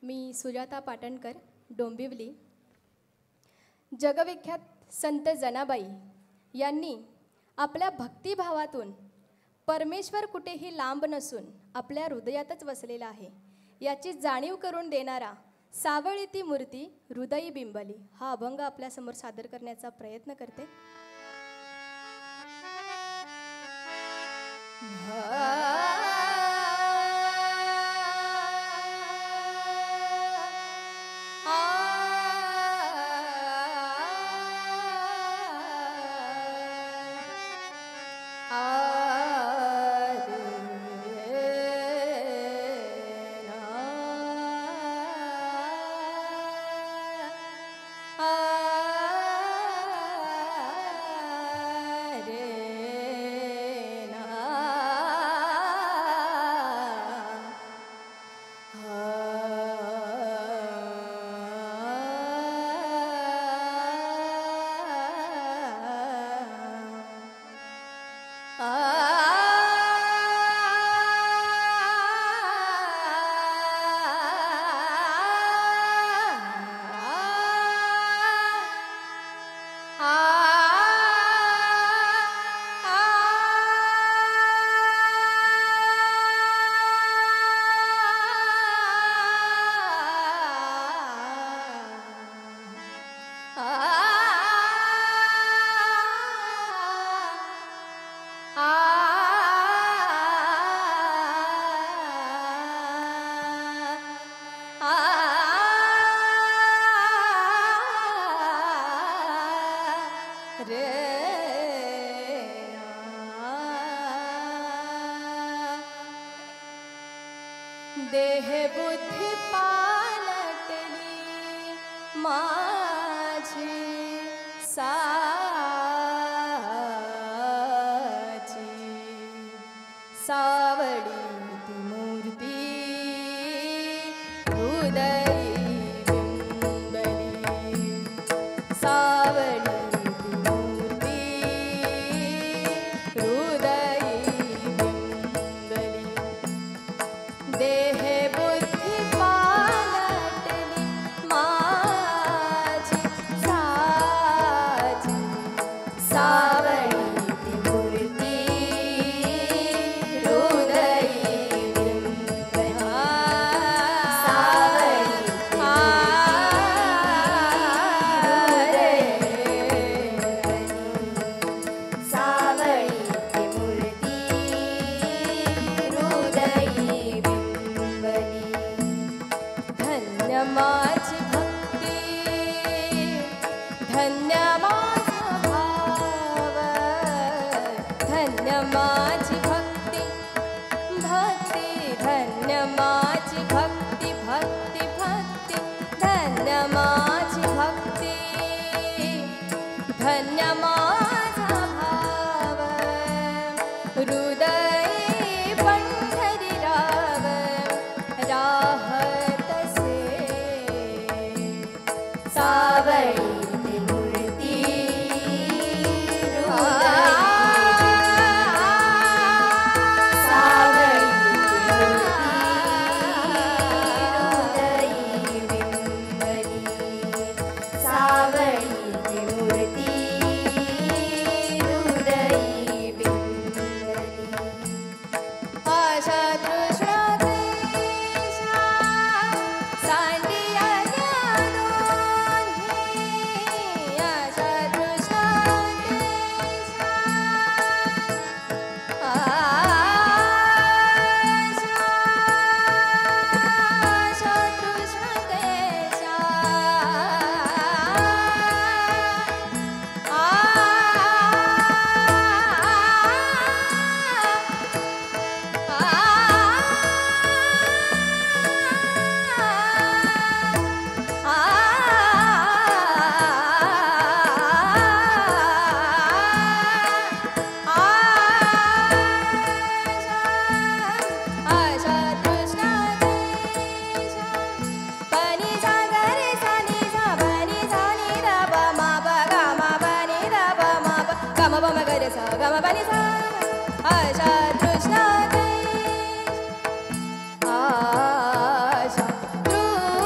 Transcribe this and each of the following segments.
मी सुजाता पाटणकर, डोंबिवली. जगविख्यात संत जनाबाई यांनी आपल्या भक्तिभावातून परमेश्वर कुठेही लांब नसून आपल्या हृदयातच वसलेला आहे याची जाणीव करून देणारा सावळी ती मूर्ती हृदयी बिंबली हा अभंग आपल्यासमोर सादर करण्याचा प्रयत्न करते. देह बुद्धी पालटली माझी साची सावळी ती मूर्ती हृदयी बिंबली सावळी ती मूर्ती हृदयी बिंबली देह बुद्धी पालटली माझी साची सावळी ती मूर्ती हृदयी बिंबली सावळी सावळी ती मूर्ती हृदयी बिंबली धन्य माझी भक्ती धन्य माझा भाव धन्य माझी भक्ती भक्ती धन्य माझी भक्ती भक्ती भक्ती धन्य माझी भक्ती धन्य माझा भाव हृदयी पंढरी राव राहतसे सावळी ती मूर्ती सावळी ती मूर्ती हृदयी बिंबली सावळी ती मूर्ती हृदयी बिंबली आशा तृष्णा द्वेषा सांडिया दोन्ही आशा तृष्णा द्वेषा आशा तृष्णा द्वेषा आशा तृष्णा द्वेषा पनी सा गरे सा नि सा पनी सा नि दा प मा प ग म प नि दा प म प ग म प म गरे सा ग म प नि सा आशा तृष्णा द्वेषा आशा तृष्णा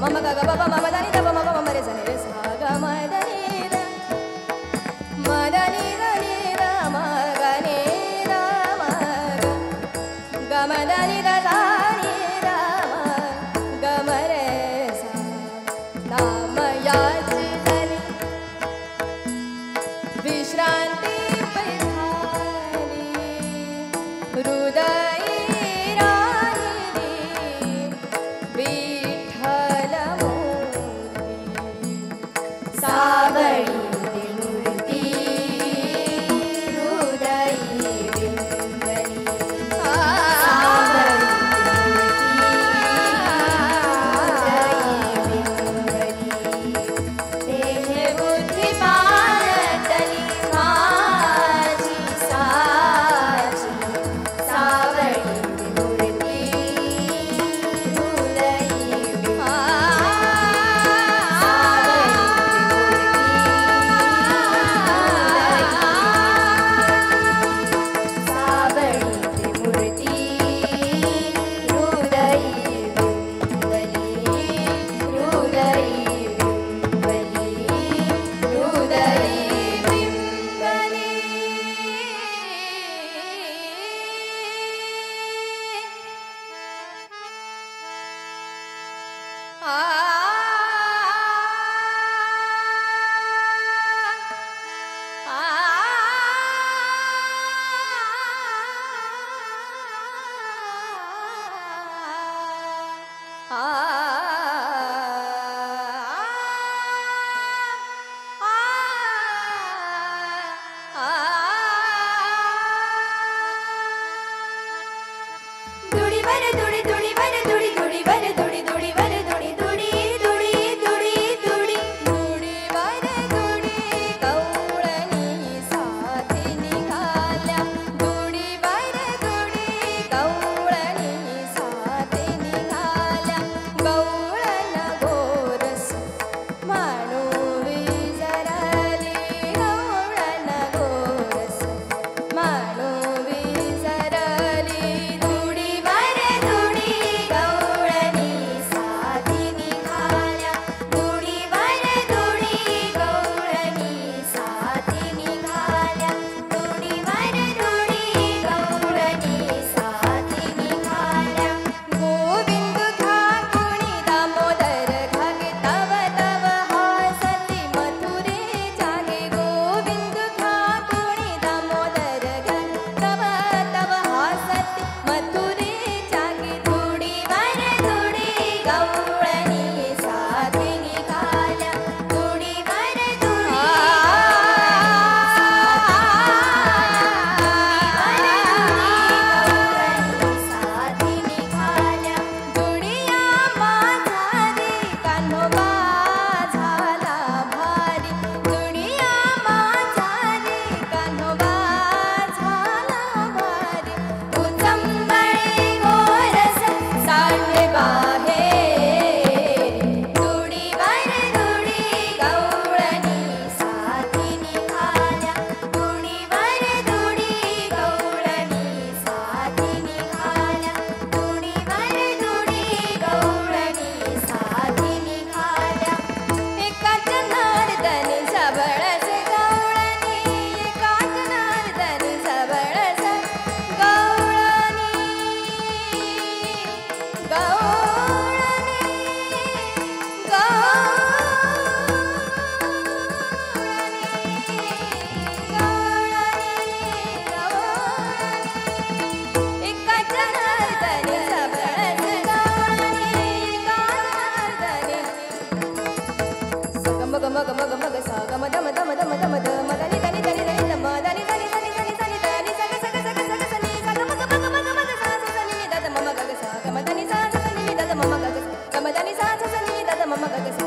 मम ग ग ब ब म म दा नि दा ब म ब म रे सा नि रे सा ग म दा नि दा म दा नि दा नि दा म ग नि दा म ग म दा नि दा सा नि दा म ग म रे सा नाम याची झाली विश्रांती झाली हृदयी राहिली विठ्ठल मूर्ती सावळी मूर्ती हृदयी बिंबली सावळी मूर्ती देह बुद्धी पाळतली माझी साची सावळी मूर्ती हृदयी सावळी मूर्ती हृदयी बिंबली हृदयी बिंबली हृदयी बिंबली दुडी वर दुडी दुडी वर दुडी दुडी वर दुडी दुडी वर दुडी दुडी दुडी दुडी दुडी दुडी वर दुडी गवळणी साथी निघाल्या दुडी वर दुडी गवळणी साथी निघाल्या गवळण गोरस मानू विजरली गवळण गोरस मानू विजरली दुडी वर दुडी गवळणी साथी निघाल्या दुडी वर दुडी गवळणी साथी निघाल्या दुडी वर दुडी गवळणी साथी निघाल्या गोविंद घाकुणी दामोदर घागे तव तव हासती मथुरे जागे गोविंद घाकुणी दामोदर घागे तव तव हासती मथुरे जागे दुडी वर दुडी गवळणी साथी निघाल्या दुडी वर दुडी साथी निघाल्या दुडिया माझारी कान्होबा झाला भारी दुडिया माझारी कान्होबा झाला भारी उचंबळे गोरस सांडे बाहेर दुडी वर दुडी गवळणी साथी निघाल्या दुडी वर दुडी गवळणी साथी निघाल्या दुडी वर दुडी गवळणी साथी निघाल्या एकाच नारदनी सबळस गवळणी एकाच नारदनी सबळस गवळणी गवळणी एकाच नारदनी सबळस गवळणी एकाच नारदनी गम गम गम गम ग सा गम दम दम दम दम द मदनी दनी दनी दनी दम दनी दनी दनी दनी दनी दनी सग सग सग सग सनी सा गम गम गम गम ग सा सा सनी द मम ग सा गम दनी सा सा सनी द मम ग सा गम दनी सा सा सनी द मम ग सा